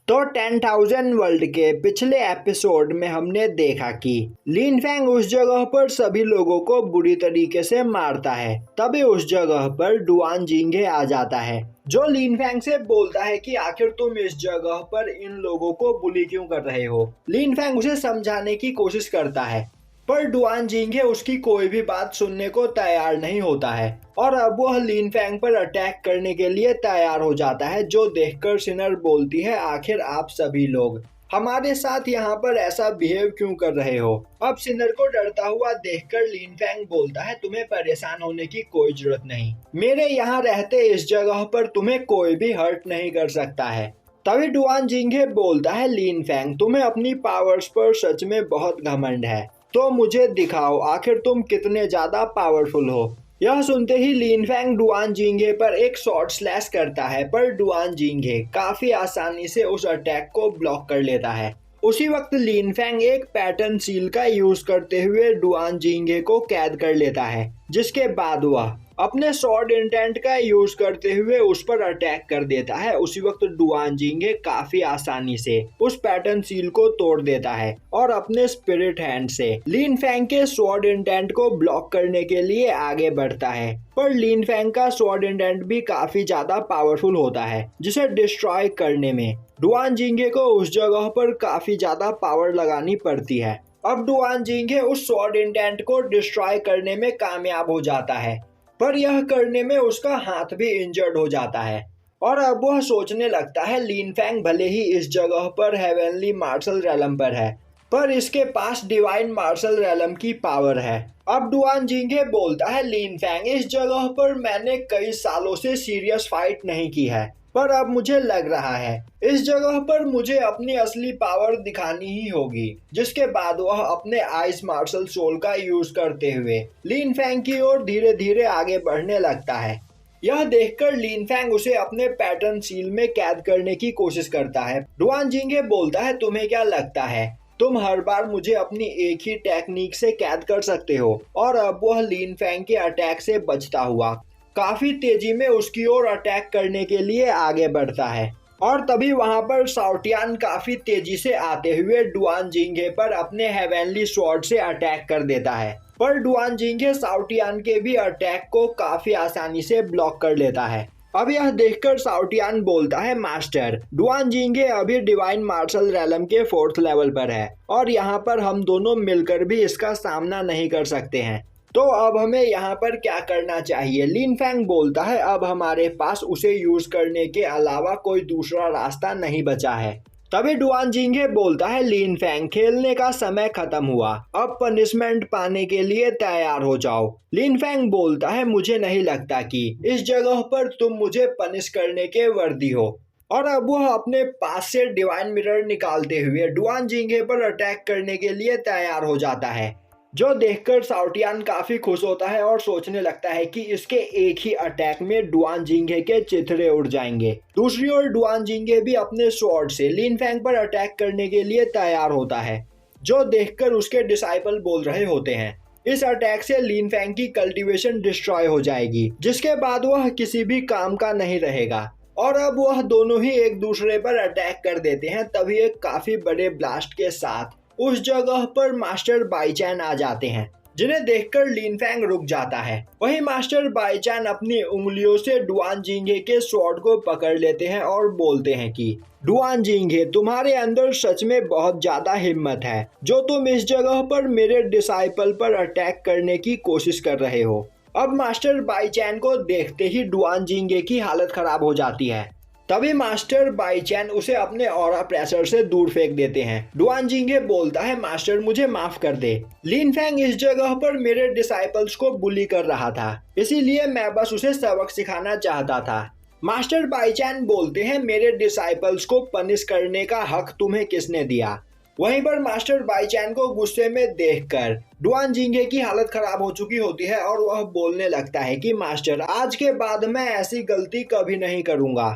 तो 10,000 वर्ल्ड के पिछले एपिसोड में हमने देखा कि लिन फैंग उस जगह पर सभी लोगों को बुरी तरीके से मारता है। तभी उस जगह पर डुआन जिंगे आ जाता है, जो लिन फैंग से बोलता है कि आखिर तुम इस जगह पर इन लोगों को बुली क्यों कर रहे हो। लिन फैंग उसे समझाने की कोशिश करता है, पर डुआन जिंगे उसकी कोई भी बात सुनने को तैयार नहीं होता है और अब वह लिन फैंग पर अटैक करने के लिए तैयार हो जाता है, जो देखकर सिनर बोलती है, आखिर आप सभी लोग हमारे साथ यहाँ पर ऐसा बिहेव क्यों कर रहे हो। अब सिनर को डरता हुआ देखकर लिन फैंग बोलता है, तुम्हें परेशान होने की कोई जरूरत नहीं, मेरे यहाँ रहते इस जगह पर तुम्हें कोई भी हर्ट नहीं कर सकता है। तभी डुआन जिंगे बोलता है, लिन फैंग तुम्हें अपनी पावर्स पर सच में बहुत घमंड है, तो मुझे दिखाओ आखिर तुम कितने ज्यादा पावरफुल हो। यह सुनते ही लिन फैंग डुआन जिंगे पर एक शॉर्ट स्लैश करता है, पर डुआन जिंगे काफी आसानी से उस अटैक को ब्लॉक कर लेता है। उसी वक्त लिन फैंग एक पैटर्न सील का यूज करते हुए डुआन जिंगे को कैद कर लेता है, जिसके बाद वह अपने स्वॉर्ड इंटेंट का यूज करते हुए उस पर अटैक कर देता है। उसी वक्त डुआन जिंगे काफी आसानी से उस पैटर्न सील को तोड़ देता है और अपने स्पिरिट हैंड से लिन फैंग के स्वॉर्ड इंटेंट को ब्लॉक करने के लिए आगे बढ़ता है। पर लिन फैंग का स्वॉर्ड इंटेंट भी काफी ज्यादा पावरफुल होता है, जिसे डिस्ट्रॉय करने में डुआन जिंगे को उस जगह पर काफी ज्यादा पावर लगानी पड़ती है। अब डुआन जिंगे उस स्वॉर्ड इंटेंट को डिस्ट्रॉय करने में कामयाब हो जाता है, पर यह करने में उसका हाथ भी इंजर्ड हो जाता है और अब वह सोचने लगता है, लिन फैंग भले ही इस जगह पर हेवनली मार्शल रेलम पर है, पर इसके पास डिवाइन मार्शल रेलम की पावर है। अब डुआन जिंगे बोलता है, लिन फैंग इस जगह पर मैंने कई सालों से सीरियस फाइट नहीं की है, पर अब मुझे लग रहा है इस जगह पर मुझे अपनी असली पावर दिखानी ही होगी। जिसके बाद वह अपने आइस मार्शल सोल का यूज करते हुए लिन फैंग की ओर धीरे धीरे आगे बढ़ने लगता है। यह देखकर लिन फैंग उसे अपने पैटर्न सील में कैद करने की कोशिश करता है। डुआन जिंगे बोलता है, तुम्हें क्या लगता है तुम हर बार मुझे अपनी एक ही टेक्निक से कैद कर सकते हो। और अब वह लिन फैंग के अटैक से बचता हुआ काफी तेजी में उसकी ओर अटैक करने के लिए आगे बढ़ता है और तभी वहां पर साउटियान काफी तेजी से आते हुए डुआन जिंगे पर अपने हेवनली स्वॉर्ड से अटैक कर देता है। पर डुआन जिंगे साउटियान के भी अटैक को काफी आसानी से ब्लॉक कर लेता है। अब यह देखकर साउटियान बोलता है, मास्टर डुआन जिंगे अभी डिवाइन मार्शल रेलम के 4th लेवल पर है और यहाँ पर हम दोनों मिलकर भी इसका सामना नहीं कर सकते हैं, तो अब हमें यहाँ पर क्या करना चाहिए। लिन फैंग बोलता है, अब हमारे पास उसे यूज करने के अलावा कोई दूसरा रास्ता नहीं बचा है। तभी डुआन जिंगे बोलता है, लिन फैंग खेलने का समय खत्म हुआ, अब पनिशमेंट पाने के लिए तैयार हो जाओ। लिन फैंग बोलता है, मुझे नहीं लगता कि इस जगह पर तुम मुझे पनिश करने के वर्दी हो। और अब वह अपने पास से डिवाइन मिरर निकालते हुए डुआन जिंगे पर अटैक करने के लिए तैयार हो जाता है, जो देखकर साउटियान काफी खुश होता है और सोचने लगता है कि इसके एक ही अटैक में डुआन जिंगे के चिथड़े उड़ जाएंगे। दूसरी ओर डुआन जिंगे भी अपने स्वॉर्ड से लिन फैंग पर अटैक करने के लिए तैयार होता है, जो देखकर उसके डिसाइपल बोल रहे होते हैं, इस अटैक से लिन फैंग की कल्टीवेशन डिस्ट्रॉय हो जाएगी, जिसके बाद वह किसी भी काम का नहीं रहेगा। और अब वह दोनों ही एक दूसरे पर अटैक कर देते हैं। तभी एक काफी बड़े ब्लास्ट के साथ उस जगह पर मास्टर बाईचैन आ जाते हैं, जिन्हें देखकर लिन फैंग रुक जाता है। वहीं मास्टर बाईचैन अपनी उंगलियों से डुआन जिंगे के स्वॉर्ड को पकड़ लेते हैं और बोलते हैं कि डुआन जिंगे तुम्हारे अंदर सच में बहुत ज्यादा हिम्मत है, जो तुम इस जगह पर मेरे डिसाइपल पर अटैक करने की कोशिश कर रहे हो। अब मास्टर बाईचैन को देखते ही डुआन जिंगे की हालत खराब हो जाती है। तभी मास्टर बाईचैन उसे अपने ऑरा प्रेशर से दूर फेंक देते हैं। डुआन जिंगे बोलता है, मास्टर मुझे माफ कर दे, लिन फैंग इस जगह पर मेरे डिसाइपल्स को बुली कर रहा था, इसीलिए मैं बस उसे सबक सिखाना चाहता था। मास्टर बाईचैन बोलते हैं, मेरे डिसाइपल्स को पनिश करने का हक तुम्हें किसने दिया। वहीं पर मास्टर बाईचैन को गुस्से में देखकर डुआन जिंगे की हालत खराब हो चुकी होती है और वह बोलने लगता है कि मास्टर आज के बाद मैं ऐसी गलती कभी नहीं करूंगा।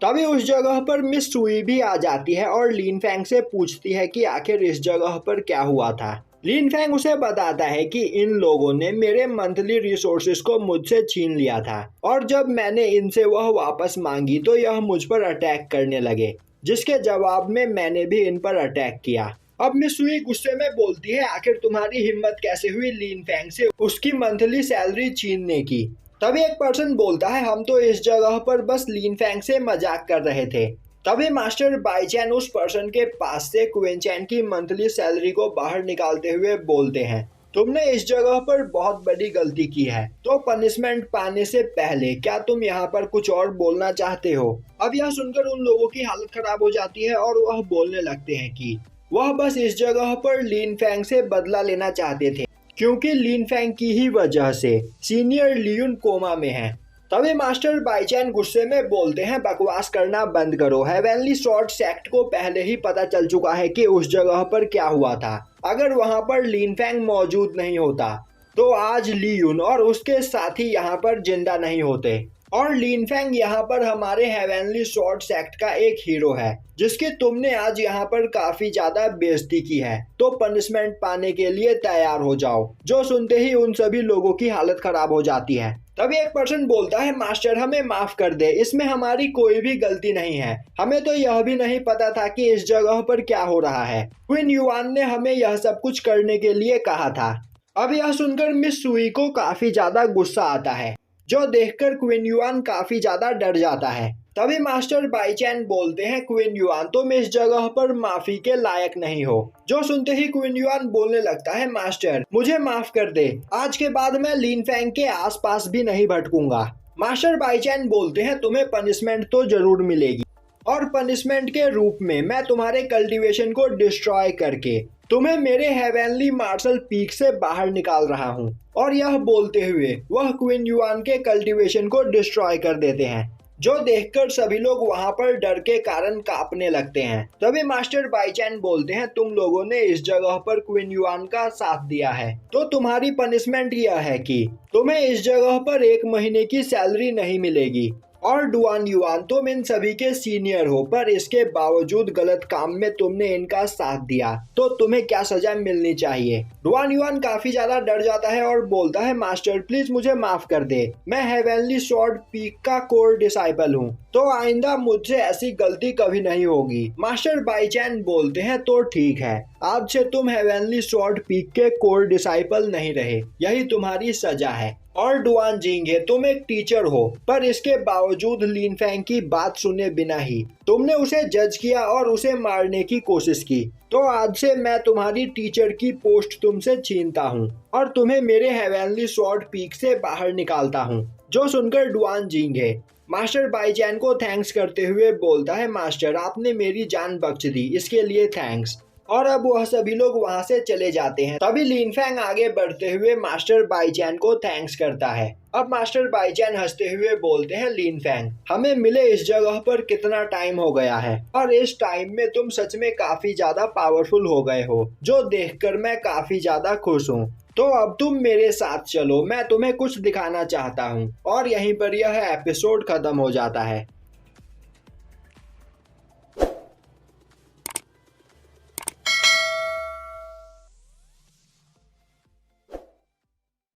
तभी उस जगह पर मिस सुई भी आ जाती है और लिन फैंग से पूछती है कि आखिर इस जगह पर क्या हुआ था। लिन फैंग उसे बताता है कि इन लोगों ने मेरे मंथली रिसोर्सेज को मुझसे छीन लिया था और जब मैंने इनसे वह वापस मांगी तो यह मुझ पर अटैक करने लगे। जिसके जवाब में मैंने भी इन पर अटैक किया। अब मिस सुई गुस्से में बोलती है, आखिर तुम्हारी हिम्मत कैसे हुई लिन फेंग से उसकी मंथली सैलरी छीनने की। तभी एक पर्सन बोलता है, हम तो इस जगह पर बस लिन फेंग से मजाक कर रहे थे। तभी मास्टर बाईचैन उस पर्सन के पास से क्वीन चैन की मंथली सैलरी को बाहर निकालते हुए बोलते हैं, तुमने इस जगह पर बहुत बड़ी गलती की है, तो पनिशमेंट पाने से पहले क्या तुम यहाँ पर कुछ और बोलना चाहते हो। अब यह सुनकर उन लोगों की हालत खराब हो जाती है और वह बोलने लगते हैं कि वह बस इस जगह पर लिन फेंग से बदला लेना चाहते थे, क्योंकि लिन फेंग की ही वजह से सीनियर लियुन कोमा में है। तभी मास्टर बाईचैन गुस्से में बोलते हैं, बकवास करना बंद करो। हेवनली स्वॉर्ड सेक्ट को पहले ही पता चल चुका है कि उस जगह पर क्या हुआ था। अगर वहां पर लिन फेंग मौजूद नहीं होता तो आज लियुन और उसके साथी यहाँ पर जिंदा नहीं होते, और लिन फेंग यहाँ पर हमारे हेवनली स्वॉर्ड सेक्ट का एक हीरो है, जिसकी तुमने आज यहाँ पर काफी ज्यादा बेइज्जती की है। तो पनिशमेंट पाने के लिए तैयार हो जाओ। जो सुनते ही उन सभी लोगों की हालत खराब हो जाती है। तभी एक पर्सन बोलता है, मास्टर हमें माफ कर दे, इसमें हमारी कोई भी गलती नहीं है। हमें तो यह भी नहीं पता था कि इस जगह पर क्या हो रहा है। क्वीन युआन ने हमें यह सब कुछ करने के लिए कहा था। अब यह सुनकर मिस सुई को काफी ज्यादा गुस्सा आता है, जो देखकर क्वीन युआन काफी ज्यादा डर जाता है। तभी मास्टर बाईचैन बोलते हैं, क्वीन युआन तुम इस जगह पर माफी के लायक नहीं हो। जो सुनते ही क्वीन युआन बोलने लगता है, मास्टर मुझे माफ कर दे, आज के बाद मैं लिन फेंग के आसपास भी नहीं भटकूंगा। मास्टर बाईचैन बोलते हैं, तुम्हें पनिशमेंट तो जरूर मिलेगी, और पनिशमेंट के रूप में मैं तुम्हारे कल्टीवेशन को डिस्ट्रॉय करके तुम्हें मेरे हेवनली मार्शल पीक से बाहर निकाल रहा हूँ। और यह बोलते हुए वह क्वीन युआन के कल्टीवेशन को डिस्ट्रॉय कर देते हैं, जो देखकर सभी लोग वहां पर डर के कारण कांपने लगते हैं। तभी मास्टर बाईचैन बोलते हैं, तुम लोगों ने इस जगह पर क्वीन युआन का साथ दिया है, तो तुम्हारी पनिशमेंट यह है कि तुम्हें इस जगह पर 1 महीने की सैलरी नहीं मिलेगी। और डुआन युआन तुम इन सभी के सीनियर हो, पर इसके बावजूद गलत काम में तुमने इनका साथ दिया, तो तुम्हें क्या सजा मिलनी चाहिए। डुआन युआन काफी ज्यादा डर जाता है और बोलता है, मास्टर प्लीज मुझे माफ कर दे, मैं हेवनली स्वॉर्ड पीक का कोर डिसाइपल हूँ, तो आइंदा मुझसे ऐसी गलती कभी नहीं होगी। मास्टर बाईचैन बोलते हैं, तो ठीक है, आज से तुम हेवनली स्वॉर्ड पीक के कोर डिसाइपल नहीं रहे, यही तुम्हारी सजा है। और डुआन जिंगे तुम एक टीचर हो, पर इसके बावजूद लिन फेंग की बात सुने बिना ही तुमने उसे जज किया और उसे मारने की कोशिश की। तो आज से मैं तुम्हारी टीचर की पोस्ट तुमसे छीनता हूँ और तुम्हें मेरे हेवनली स्वॉर्ड पीक से बाहर निकालता हूँ। जो सुनकर डुआन जिंगे मास्टर बाईचैन को थैंक्स करते हुए बोलता है, मास्टर आपने मेरी जान बख्श दी, इसके लिए थैंक्स। और अब वह सभी लोग वहां से चले जाते हैं। तभी लिन फेंग आगे बढ़ते हुए मास्टर बाईचैन को थैंक्स करता है। अब मास्टर बाईचैन हंसते हुए बोलते हैं, लिन फेंग हमें मिले इस जगह पर कितना टाइम हो गया है, और इस टाइम में तुम सच में काफी ज्यादा पावरफुल हो गए हो, जो देखकर मैं काफी ज्यादा खुश हूँ। तो अब तुम मेरे साथ चलो, मैं तुम्हें कुछ दिखाना चाहता हूँ। और यहीं पर यह एपिसोड खत्म हो जाता है।